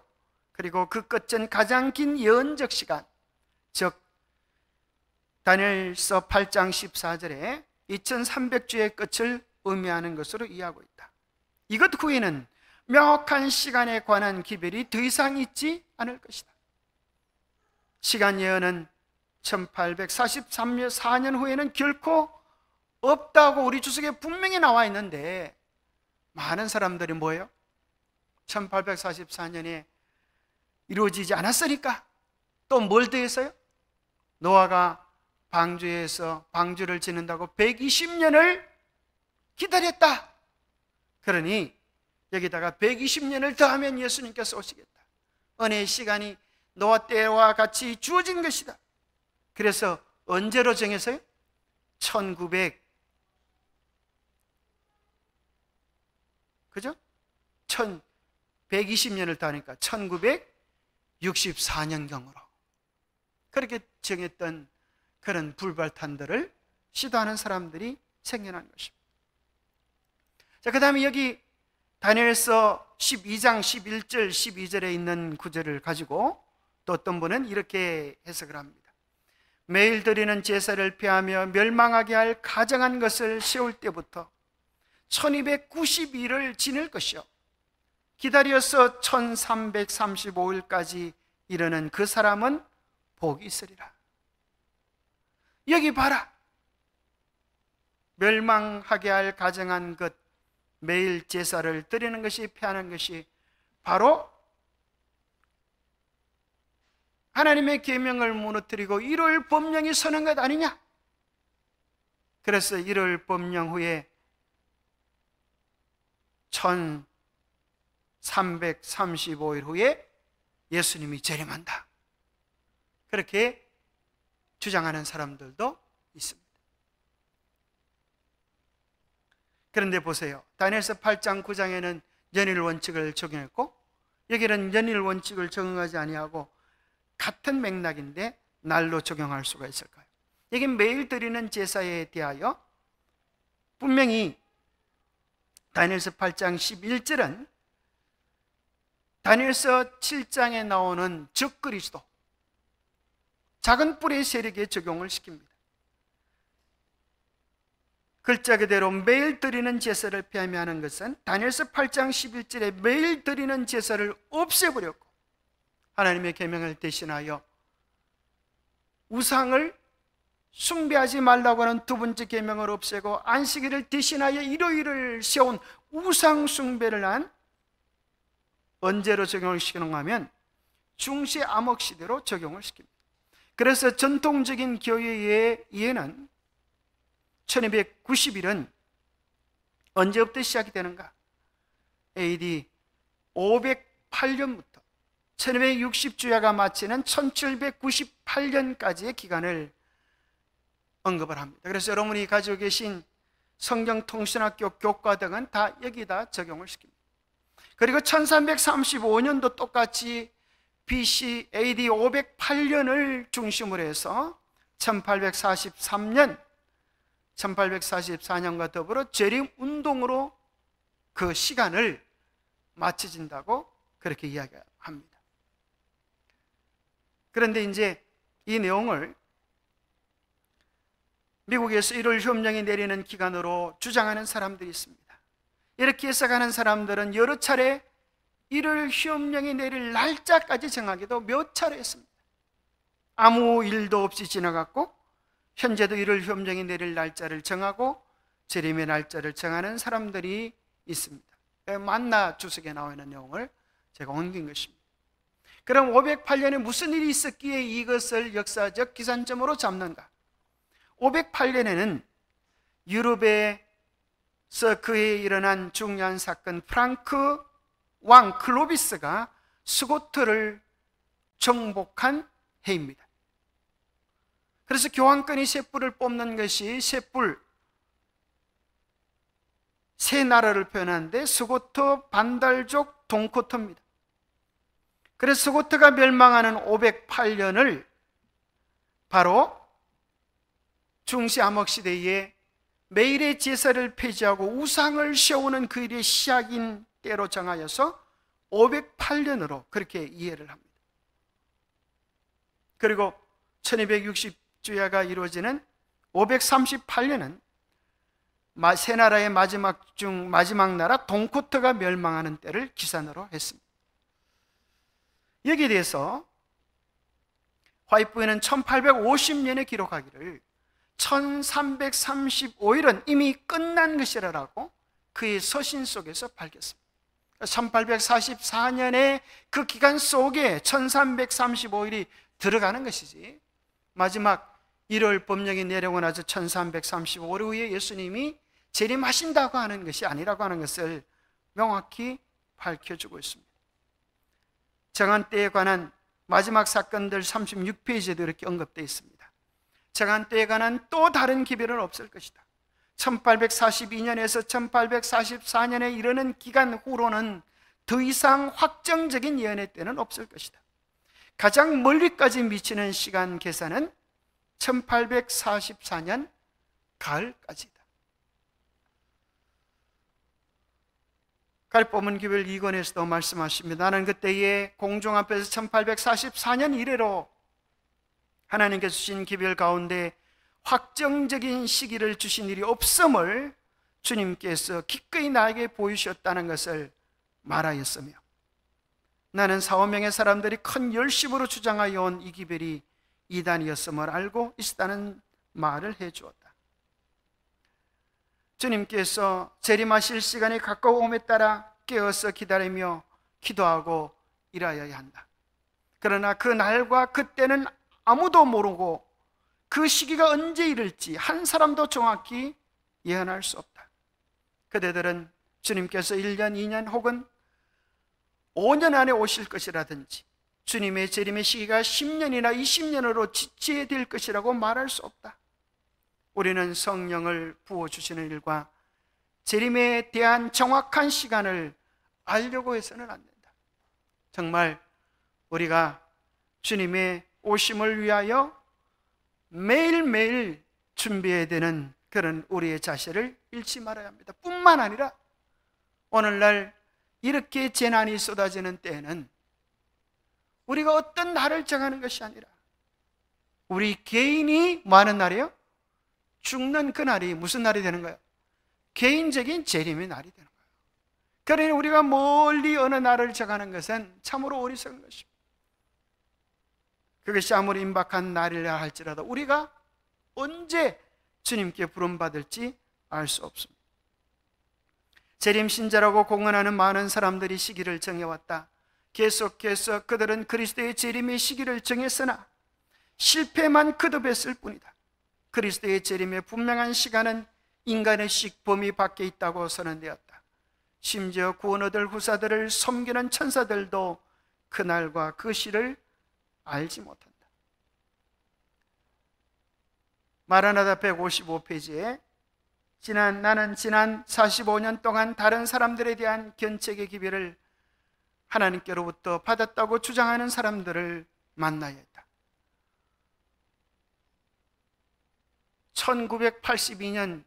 그리고 그 끝은 가장 긴 예언적 시간, 즉 다니엘서 8장 14절에 2300주의 끝을 의미하는 것으로 이해하고 있다. 이것 후에는 명확한 시간에 관한 기별이 더 이상 있지 않을 것이다. 시간 예언은 1844년 후에는 결코 없다고 우리 주석에 분명히 나와 있는데, 많은 사람들이 뭐예요? 1844년에 이루어지지 않았으니까 또 뭘 더했어요? 노아가 방주에서 방주를 짓는다고 120년을 기다렸다. 그러니 여기다가 120년을 더하면 예수님께서 오시겠다. 은혜의 시간이 노아 때와 같이 주어진 것이다. 그래서 언제로 정해서요? 1900, 그죠? 120년을 더하니까 1964년경으로 그렇게 정했던 그런 불발탄들을 시도하는 사람들이 생겨난 것입니다. 자, 그 다음에 여기 다니엘서 12장 11절 12절에 있는 구절을 가지고 또 어떤 분은 이렇게 해석을 합니다. 매일 드리는 제사를 피하며 멸망하게 할 가정한 것을 세울 때부터 1292일을 지낼 것이요, 기다려서 1335일까지 이르는 그 사람은 복이 있으리라. 여기 봐라. 멸망하게 할 가정한 것, 매일 제사를 드리는 것이, 피하는 것이 바로 하나님의 계명을 무너뜨리고 일요일 법령이 서는 것 아니냐? 그래서 일요일 법령 후에 1335일 후에 예수님이 재림한다. 그렇게 주장하는 사람들도 있습니다. 그런데 보세요. 다니엘서 8장 9장에는 연일 원칙을 적용했고 여기는 연일 원칙을 적용하지 아니하고 같은 맥락인데 날로 적용할 수가 있을까요? 여기 매일 드리는 제사에 대하여 분명히 다니엘서 8장 11절은 다니엘서 7장에 나오는 적그리스도, 작은 뿔의 세력에 적용을 시킵니다. 글자 그대로 매일 드리는 제사를 피하며 하는 것은 다니엘서 8장 11절에 매일 드리는 제사를 없애버렸고 하나님의 계명을 대신하여 우상을 숭배하지 말라고 하는 두 번째 계명을 없애고 안식일을 대신하여 일요일을 세운 우상 숭배를 한, 언제로 적용을 시키는가 하면 중세 암흑 시대로 적용을 시킵니다. 그래서 전통적인 교회의 이해는 1290일은 언제부터 시작이 되는가? AD 508년부터 1260주야가 마치는 1798년까지의 기간을 언급을 합니다. 그래서 여러분이 가지고 계신 성경통신학교 교과 등은 다 여기다 적용을 시킵니다. 그리고 1335년도 똑같이 BC AD 508년을 중심으로 해서 1843년 1844년과 더불어 재림 운동으로 그 시간을 맞춰진다고 그렇게 이야기합니다. 그런데 이제 이 내용을 미국에서 1월 협령이 내리는 기간으로 주장하는 사람들이 있습니다. 이렇게 해석하는 사람들은 여러 차례 1월 협령이 내릴 날짜까지 정하기도 몇 차례 했습니다. 아무 일도 없이 지나갔고 현재도 1월 협령이 내릴 날짜를 정하고 재림의 날짜를 정하는 사람들이 있습니다. 만나 주석에 나와 있는 내용을 제가 옮긴 것입니다. 그럼 508년에 무슨 일이 있었기에 이것을 역사적 기산점으로 잡는가? 508년에는 유럽에서 그해 일어난 중요한 사건, 프랑크 왕 클로비스가 스고트를 정복한 해입니다. 그래서 교황권이 세 뿔을 뽑는 것이 세 나라를 표현하는데 스고트, 반달족, 동코트입니다. 그래서 스고트가 멸망하는 508년을 바로 중세 암흑 시대에 매일의 제사를 폐지하고 우상을 세우는 그 일의 시작인 때로 정하여서 508년으로 그렇게 이해를 합니다. 그리고 1260주야가 이루어지는 538년은 세 나라의 마지막 중 마지막 나라 동코트가 멸망하는 때를 기산으로 했습니다. 여기에 대해서 화이트부에는 1850년에 기록하기를 1335일은 이미 끝난 것이라고 그의 서신 속에서 밝혔습니다. 1844년에 그 기간 속에 1335일이 들어가는 것이지, 마지막 1월 법령이 내려오고 나서 1335일 후에 예수님이 재림하신다고 하는 것이 아니라고 하는 것을 명확히 밝혀주고 있습니다. 정한 때에 관한 마지막 사건들 36페이지에도 이렇게 언급되어 있습니다. 정한 때에 관한 또 다른 기별은 없을 것이다. 1842년에서 1844년에 이르는 기간 후로는 더 이상 확정적인 예언의 때는 없을 것이다. 가장 멀리까지 미치는 시간 계산은 1844년 가을까지다. 가리포문 기별 2권에서도 말씀하십니다. 나는 그때에 공중 앞에서 1844년 이래로 하나님께서 주신 기별 가운데 확정적인 시기를 주신 일이 없음을 주님께서 기꺼이 나에게 보이셨다는 것을 말하였으며, 나는 4~5명의 사람들이 큰 열심으로 주장하여 온 이 기별이 이단이었음을 알고 있었다는 말을 해주었다. 주님께서 재림하실 시간이 가까움에 따라 깨어서 기다리며 기도하고 일하여야 한다. 그러나 그 날과 그때는 아무도 모르고 그 시기가 언제 이를지 한 사람도 정확히 예언할 수 없다. 그대들은 주님께서 1년, 2년 혹은 5년 안에 오실 것이라든지 주님의 재림의 시기가 10년이나 20년으로 지체될 것이라고 말할 수 없다. 우리는 성령을 부어주시는 일과 재림에 대한 정확한 시간을 알려고 해서는 안 된다. 정말 우리가 주님의 오심을 위하여 매일매일 준비해야 되는 그런 우리의 자세를 잃지 말아야 합니다. 뿐만 아니라 오늘날 이렇게 재난이 쏟아지는 때에는 우리가 어떤 날을 정하는 것이 아니라 우리 개인이 뭐 하는 날이에요? 죽는 그 날이 무슨 날이 되는 거예요? 개인적인 재림의 날이 되는 거예요. 그러니 우리가 멀리 어느 날을 정하는 것은 참으로 어리석은 것입니다. 그것이 아무리 임박한 날이라 할지라도 우리가 언제 주님께 부름받을지 알 수 없습니다. 재림신자라고 공언하는 많은 사람들이 시기를 정해왔다. 계속해서 그들은 그리스도의 재림의 시기를 정했으나 실패만 거듭했을 뿐이다. 그리스도의 재림의 분명한 시간은 인간의 식 범위 밖에 있다고 선언되었다. 심지어 구원 얻을 후사들을 섬기는 천사들도 그날과 그 시를 알지 못한다. 마라나다 155페이지에 나는 지난 45년 동안 다른 사람들에 대한 견책의 기별을 하나님께로부터 받았다고 주장하는 사람들을 만나야 했다. 1982년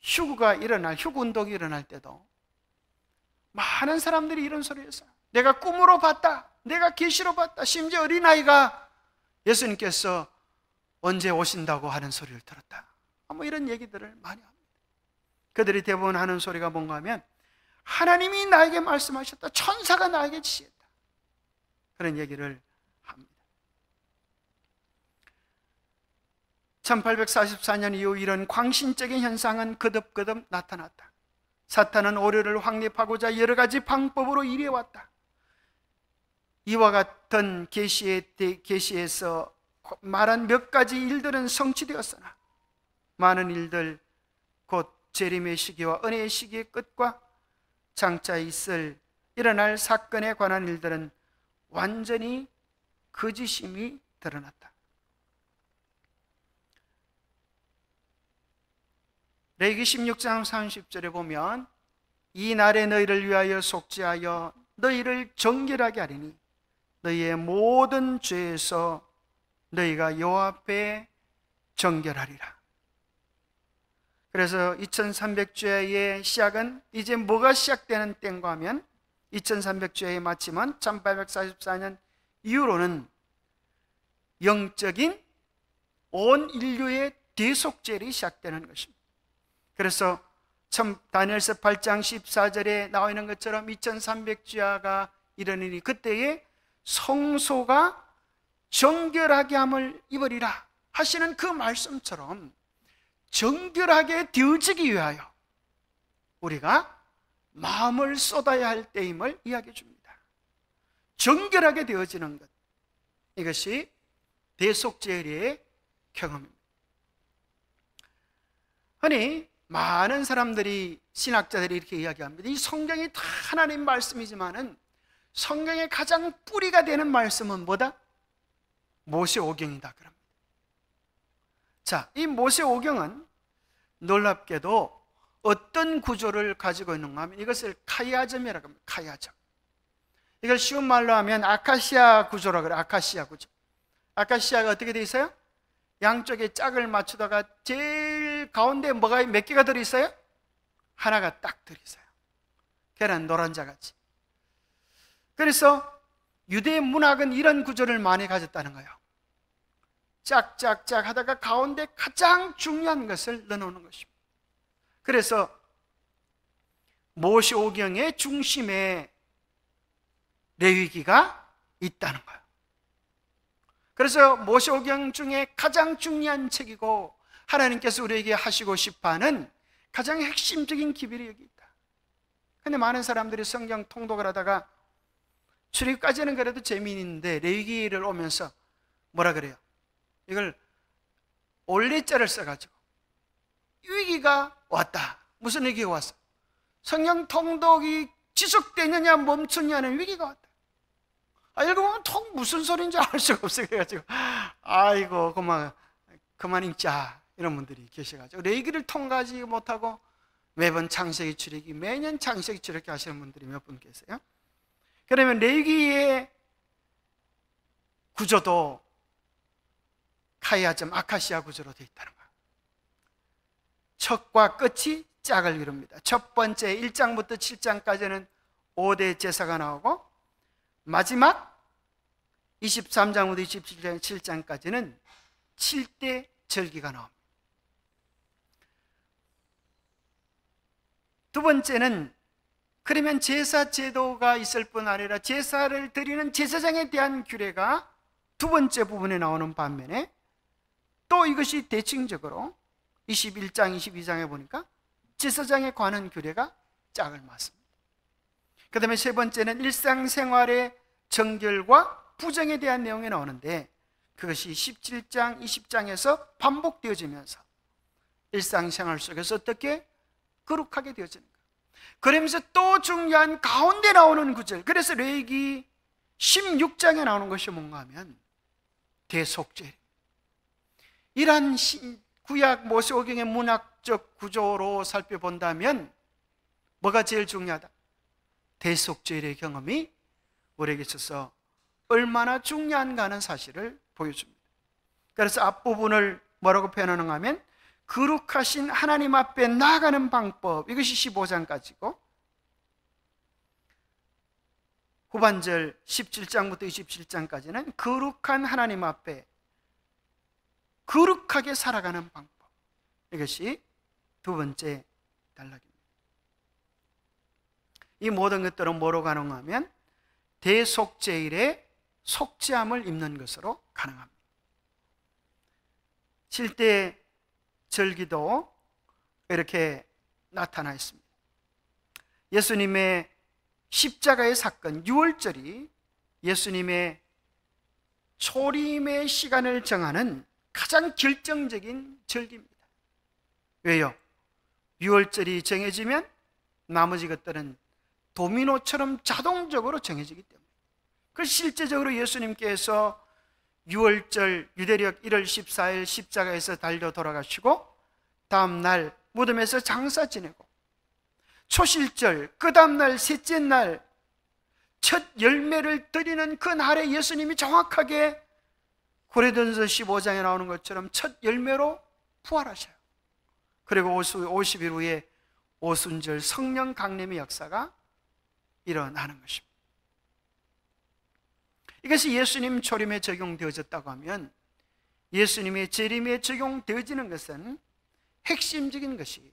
휴구 운동이 일어날 때도 많은 사람들이 이런 소리를 했어요. 내가 꿈으로 봤다, 내가 계시로 봤다. 심지어 어린아이가 예수님께서 언제 오신다고 하는 소리를 들었다, 뭐 이런 얘기들을 많이 합니다. 그들이 대부분 하는 소리가 뭔가 하면 하나님이 나에게 말씀하셨다, 천사가 나에게 지시했다, 그런 얘기를 합니다. 1844년 이후 이런 광신적인 현상은 거듭거듭 나타났다. 사탄은 오류를 확립하고자 여러 가지 방법으로 일해왔다. 이와 같은 계시에서 말한 몇 가지 일들은 성취되었으나 많은 일들, 곧 재림의 시기와 은혜의 시기의 끝과 장차 일어날 사건에 관한 일들은 완전히 거짓임이 드러났다. 레위기 16장 30절에 보면 이 날에 너희를 위하여 속죄하여 너희를 정결하게 하리니 너희의 모든 죄에서 너희가 여호와 앞에 정결하리라. 그래서 2300주의 시작은 이제 뭐가 시작되는 때인가 하면 2300주의 마침은 1844년 이후로는 영적인 온 인류의 대속죄일이 시작되는 것입니다. 그래서 다니엘서 8장 14절에 나와 있는 것처럼 2300주야가 이르니니 그때에 성소가 정결하게 함을 입으리라 하시는 그 말씀처럼 정결하게 되어지기 위하여 우리가 마음을 쏟아야 할 때임을 이야기해 줍니다. 정결하게 되어지는 것, 이것이 대속죄의 경험입니다. 아니, 많은 사람들이, 신학자들이 이렇게 이야기합니다. 이 성경이 다 하나님 말씀이지만은 성경의 가장 뿌리가 되는 말씀은 뭐다? 모세오경이다 그럽니다. 자, 이 모세오경은 놀랍게도 어떤 구조를 가지고 있는가 하면 이것을 카이아점이라고 합니다. 카이아점. 이걸 쉬운 말로 하면 아카시아 구조라고 그래요. 아카시아 구조. 아카시아가 어떻게 되어 있어요? 양쪽에 짝을 맞추다가 제일 가운데 뭐가 몇 개가 들어있어요? 하나가 딱 들어있어요. 계란 노란자같이. 그래서 유대 문학은 이런 구조를 많이 가졌다는 거예요. 짝짝짝 하다가 가운데 가장 중요한 것을 넣어놓는 것입니다. 그래서 모세오경의 중심에 레위기가 있다는 거예요. 그래서 모세오경 중에 가장 중요한 책이고 하나님께서 우리에게 하시고 싶어하는 가장 핵심적인 기별이 여기 있다. 그런데 많은 사람들이 성경 통독을 하다가 출입까지는 그래도 재미있는데 레위기를 오면서 뭐라 그래요? 이걸 올레자를 써가지고 위기가 왔다. 무슨 위기가 왔어? 성경 통독이 지속되느냐 멈추느냐는 위기가 왔다. 읽어보면 통 무슨 소리인지 알 수가 없어요. 그래가지고 아이고 그만 읽자 이런 분들이 계셔가지고 레위기를 통과하지 못하고 매번 창세기 출애굽기, 매년 창세기 출애굽기 하시는 분들이 몇 분 계세요. 그러면 레위기의 구조도 카이아점, 아카시아 구조로 되어 있다는 거예요. 첫과 끝이 짝을 이룹니다. 첫 번째 1장부터 7장까지는 5대 제사가 나오고 마지막 23장부터 27장까지는 7대 절기가 나옵니다. 두 번째는 그러면 제사 제도가 있을 뿐 아니라 제사를 드리는 제사장에 대한 규례가 두 번째 부분에 나오는 반면에 또 이것이 대칭적으로 21장, 22장에 보니까 제사장에 관한 규례가 짝을 맞습니다. 그 다음에 세 번째는 일상생활의 정결과 부정에 대한 내용이 나오는데 그것이 17장, 20장에서 반복되어지면서 일상생활 속에서 어떻게 거룩하게 되어지는가. 그러면서 또 중요한 가운데 나오는 구절, 그래서 레위기 16장에 나오는 것이 뭔가 하면 대속죄. 이러한 구약 모세오경의 문학적 구조로 살펴본다면 뭐가 제일 중요하다? 대속죄의 경험이 우리에게 있어서 얼마나 중요한가 하는 사실을 보여줍니다. 그래서 앞부분을 뭐라고 표현하는가 하면 거룩하신 하나님 앞에 나아가는 방법, 이것이 15장까지고 후반절 17장부터 27장까지는 거룩한 하나님 앞에 거룩하게 살아가는 방법, 이것이 두 번째 단락입니다. 이 모든 것들은 뭐로 가능하면 대속죄일의 속죄함을 입는 것으로 가능합니다. 7대 절기도 이렇게 나타나 있습니다. 예수님의 십자가의 사건, 유월절이 예수님의 초림의 시간을 정하는 가장 결정적인 절기입니다. 왜요? 유월절이 정해지면 나머지 것들은 도미노처럼 자동적으로 정해지기 때문에. 그래서 실제적으로 예수님께서 유월절 유대력 1월 14일 십자가에서 달려 돌아가시고 다음 날 무덤에서 장사 지내고 초실절 그 다음 날 셋째 날 첫 열매를 드리는 그 날에 예수님이 정확하게 고린도전서 15장에 나오는 것처럼 첫 열매로 부활하셔요. 그리고 50일 후에 오순절 성령 강림의 역사가 일어나는 것입니다. 이것이 예수님 초림에 적용되어졌다고 하면 예수님의 재림에 적용되어지는 것은 핵심적인 것이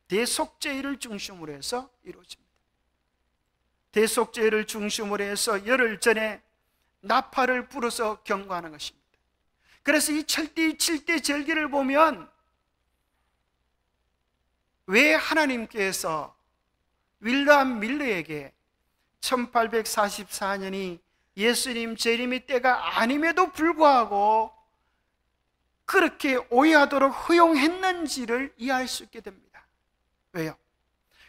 대속죄일을 중심으로 해서 이루어집니다. 대속죄일을 중심으로 해서 열흘 전에 나팔을 불어서 경고하는 것입니다. 그래서 이 7대 절기를 보면 왜 하나님께서 윌리엄 밀러에게 1844년이 예수님 재림의 때가 아님에도 불구하고 그렇게 오해하도록 허용했는지를 이해할 수 있게 됩니다. 왜요?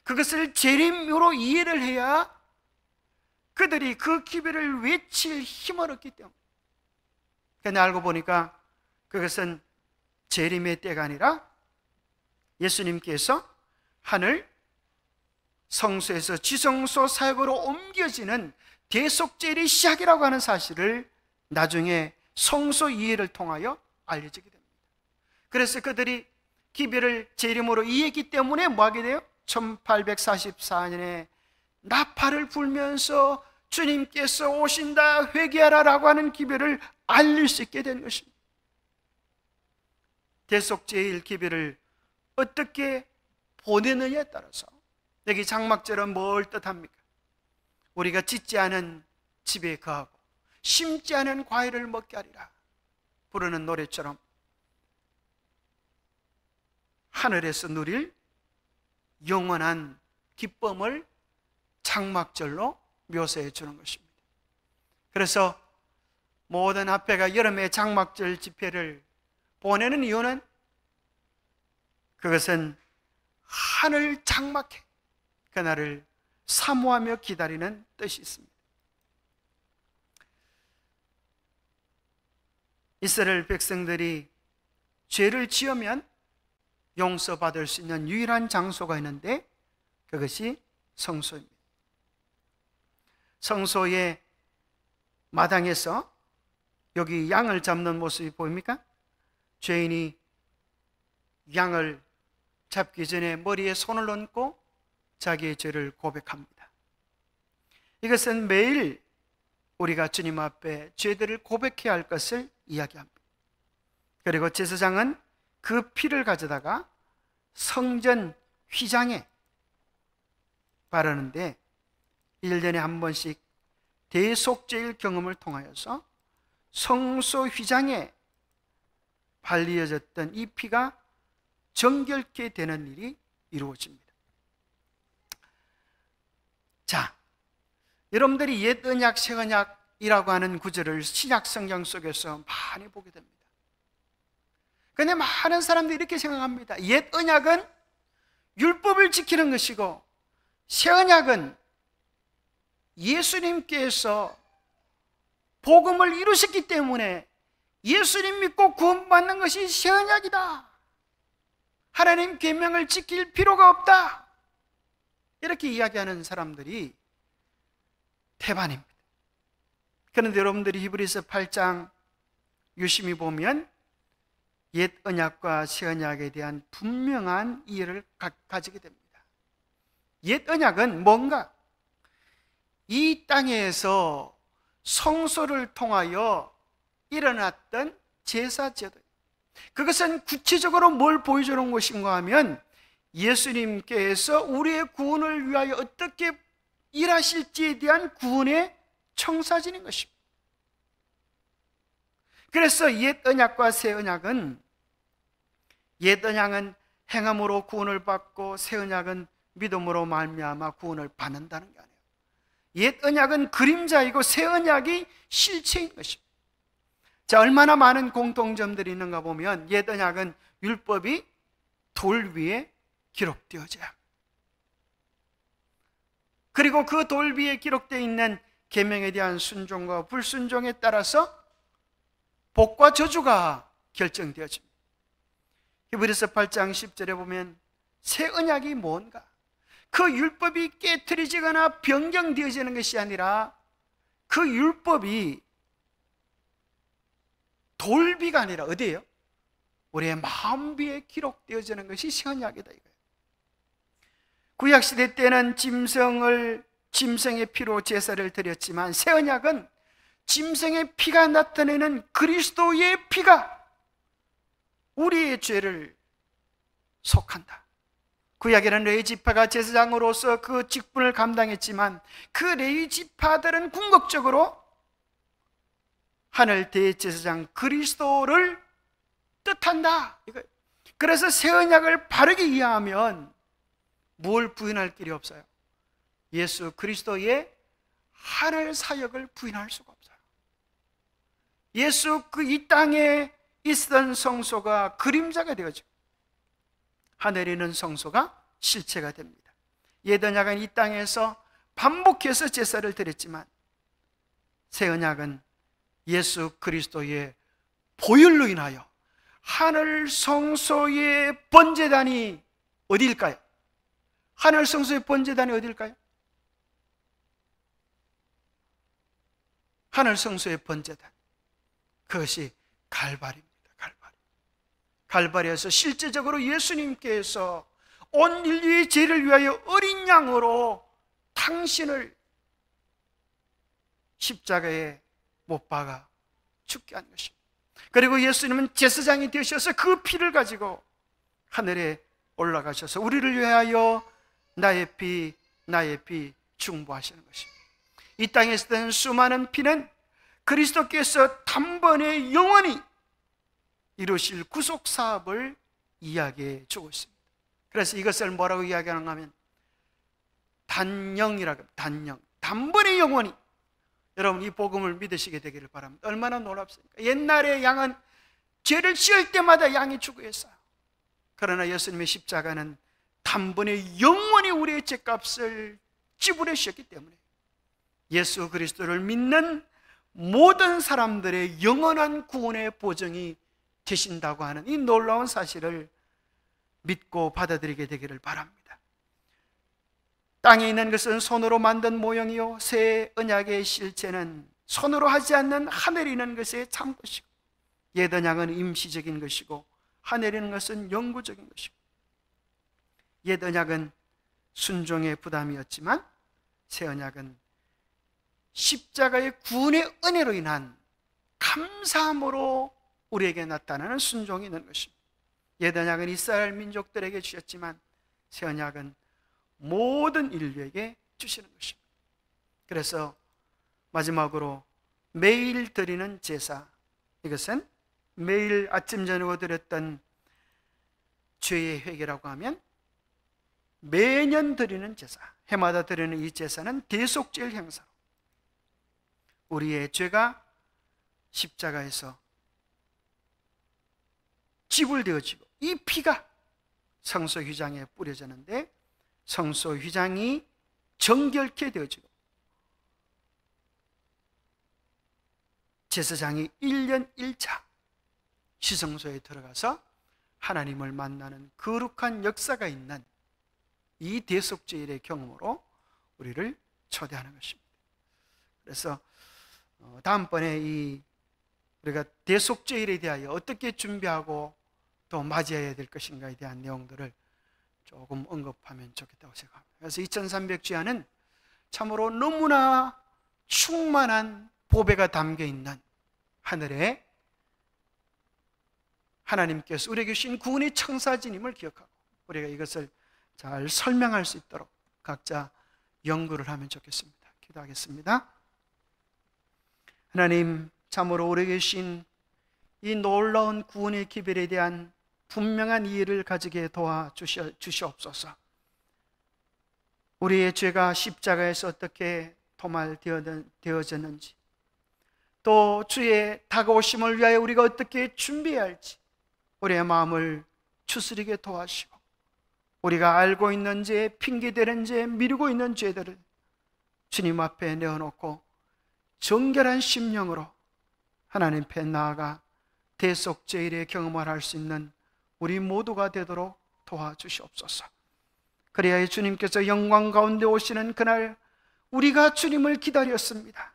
그것을 재림으로 이해를 해야 그들이 그 기별을 외칠 힘을 얻기 때문에. 그런데 알고 보니까 그것은 재림의 때가 아니라 예수님께서 하늘 성소에서 지성소 사역으로 옮겨지는 대속죄일의 시작이라고 하는 사실을 나중에 성소 이해를 통하여 알려지게 됩니다. 그래서 그들이 기별을 재림으로 이해했기 때문에 뭐하게 돼요? 1844년에 나팔을 불면서 주님께서 오신다 회개하라 라고 하는 기별을 알릴 수 있게 된 것입니다. 대속죄일 기별을 어떻게 보내느냐에 따라서, 여기 장막절은 뭘 뜻합니까? 우리가 짓지 않은 집에 거하고 심지 않은 과일을 먹게 하리라 부르는 노래처럼 하늘에서 누릴 영원한 기쁨을 장막절로 묘사해 주는 것입니다. 그래서 모든 합회가 여름에 장막절 집회를 보내는 이유는 그것은 하늘 장막해 그날을 사모하며 기다리는 뜻이 있습니다. 이스라엘 백성들이 죄를 지으면 용서받을 수 있는 유일한 장소가 있는데 그것이 성소입니다. 성소의 마당에서 여기 양을 잡는 모습이 보입니까? 죄인이 양을 잡기 전에 머리에 손을 얹고 자기의 죄를 고백합니다. 이것은 매일 우리가 주님 앞에 죄들을 고백해야 할 것을 이야기합니다. 그리고 제사장은 그 피를 가져다가 성전 휘장에 바르는데 1년에 한 번씩 대속죄일 경험을 통하여서 성소 휘장에 발리어졌던 이 피가 정결케 되는 일이 이루어집니다. 자, 여러분들이 옛 언약, 새 언약이라고 하는 구절을 신약 성경 속에서 많이 보게 됩니다. 그런데 많은 사람들이 이렇게 생각합니다. 옛 언약은 율법을 지키는 것이고 새 언약은 예수님께서 복음을 이루셨기 때문에 예수님 믿고 구원받는 것이 새 언약이다. 하나님 계명을 지킬 필요가 없다. 이렇게 이야기하는 사람들이 태반입니다. 그런데 여러분들이 히브리서 8장 유심히 보면 옛 언약과 새 언약에 대한 분명한 이해를 가지게 됩니다. 옛 언약은 뭔가? 이 땅에서 성소를 통하여 일어났던 제사 제도, 그것은 구체적으로 뭘 보여주는 것인가 하면 예수님께서 우리의 구원을 위하여 어떻게 일하실지에 대한 구원의 청사진인 것입니다. 그래서 옛 언약과 새 언약은, 옛 언약은 행함으로 구원을 받고 새 언약은 믿음으로 말미암아 구원을 받는다는 게 아니에요. 옛 언약은 그림자이고 새 언약이 실체인 것입니다. 자, 얼마나 많은 공통점들이 있는가 보면 옛 언약은 율법이 돌 위에 기록되어져요. 그리고 그 돌 위에 기록되어 있는 계명에 대한 순종과 불순종에 따라서 복과 저주가 결정되어집니다. 히브리서 8장 10절에 보면 새 언약이 뭔가? 그 율법이 깨트려지거나 변경되어지는 것이 아니라 그 율법이 돌비가 아니라 어디예요? 우리의 마음비에 기록되어지는 것이 새 언약이다 이거예요. 구약시대 때는 짐승의 피로 제사를 드렸지만 새 언약은 짐승의 피가 나타내는 그리스도의 피가 우리의 죄를 속한다. 구약에는 레위 지파가 제사장으로서 그 직분을 감당했지만 그 레위 지파들은 궁극적으로 하늘 대제사장 그리스도를 뜻한다. 그래서 새 언약을 바르게 이해하면 뭘 부인할 길이 없어요? 예수 그리스도의 하늘 사역을 부인할 수가 없어요. 예수 이 땅에 있었던 성소가 그림자가 되어지고 하늘에 있는 성소가 실체가 됩니다. 옛 언약은 이 땅에서 반복해서 제사를 드렸지만 새 언약은 예수 그리스도의 보혈로 인하여 하늘 성소의 번제단이 어디일까요? 하늘 성소의 번제단이 어디일까요? 하늘 성소의 번제단, 그것이 갈바리입니다. 갈바리에서 실제적으로 예수님께서 온 인류의 죄를 위하여 어린 양으로 당신을 십자가에 못 박아 죽게 한 것입니다. 그리고 예수님은 제사장이 되셔서 그 피를 가지고 하늘에 올라가셔서 우리를 위하여 나의 피 중보하시는 것입니다. 이 땅에 쓰던 수많은 피는 그리스도께서 단번에 영원히 이루실 구속 사업을 이야기해 주고 있습니다. 그래서 이것을 뭐라고 이야기하는가 하면 단영이라고 합니다. 단영, 단번에 영원히. 여러분 이 복음을 믿으시게 되기를 바랍니다. 얼마나 놀랍습니까? 옛날에 양은 죄를 지을 때마다 양이 죽어했어요. 그러나 예수님의 십자가는 단번에 영원히 우리의 죄값을 지불해 주셨기 때문에 예수 그리스도를 믿는 모든 사람들의 영원한 구원의 보증이 되신다고 하는 이 놀라운 사실을 믿고 받아들이게 되기를 바랍니다. 땅에 있는 것은 손으로 만든 모형이요 새 언약의 실체는 손으로 하지 않는 하늘에 있는 것의 참 것이고 옛 언약은 임시적인 것이고 하늘에 있는 것은 영구적인 것이고 옛 언약은 순종의 부담이었지만 새 언약은 십자가의 구원의 은혜로 인한 감사함으로 우리에게 나타나는 순종이 있는 것입니다. 옛 언약은 이스라엘 민족들에게 주셨지만 새 언약은 모든 인류에게 주시는 것입니다. 그래서 마지막으로 매일 드리는 제사, 이것은 매일 아침 저녁으로 드렸던 죄의 회개라고 하면 매년 드리는 제사, 해마다 드리는 이 제사는 대속죄일 행사로 우리의 죄가 십자가에서 지불되어지고 이 피가 성소 휘장에 뿌려졌는데 성소 휘장이 정결케 되어지고 제사장이 1년 1차 시성소에 들어가서 하나님을 만나는 거룩한 역사가 있는 이 대속죄일의 경험으로 우리를 초대하는 것입니다. 그래서 다음번에 우리가 대속죄일에 대하여 어떻게 준비하고 또 맞이해야 될 것인가에 대한 내용들을 조금 언급하면 좋겠다고 생각합니다. 그래서 2300주야는 참으로 너무나 충만한 보배가 담겨 있는 하늘에 하나님께서 우리에게 주신 구원의 청사진임을 기억하고 우리가 이것을 잘 설명할 수 있도록 각자 연구를 하면 좋겠습니다. 기도하겠습니다. 하나님, 참으로 우리에게 주신 이 놀라운 구원의 기별에 대한 분명한 이해를 가지게 도와주시옵소서. 우리의 죄가 십자가에서 어떻게 도말되어졌는지, 또 주의 다가오심을 위하여 우리가 어떻게 준비해야 할지 우리의 마음을 추스리게 도와주시고, 우리가 알고 있는 죄, 핑계대는 죄, 미루고 있는 죄들을 주님 앞에 내어놓고 정결한 심령으로 하나님 앞에 나아가 대속죄일의 경험을 할 수 있는 우리 모두가 되도록 도와주시옵소서. 그래야 주님께서 영광 가운데 오시는 그날 우리가 주님을 기다렸습니다.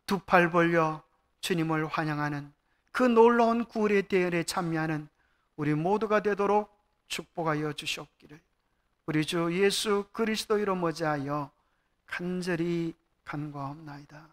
두 팔 벌려 주님을 환영하는 그 놀라운 구원의 대열에 참여하는 우리 모두가 되도록 축복하여 주시옵기를 우리 주 예수 그리스도 이름 의지하여 간절히 간구하옵나이다.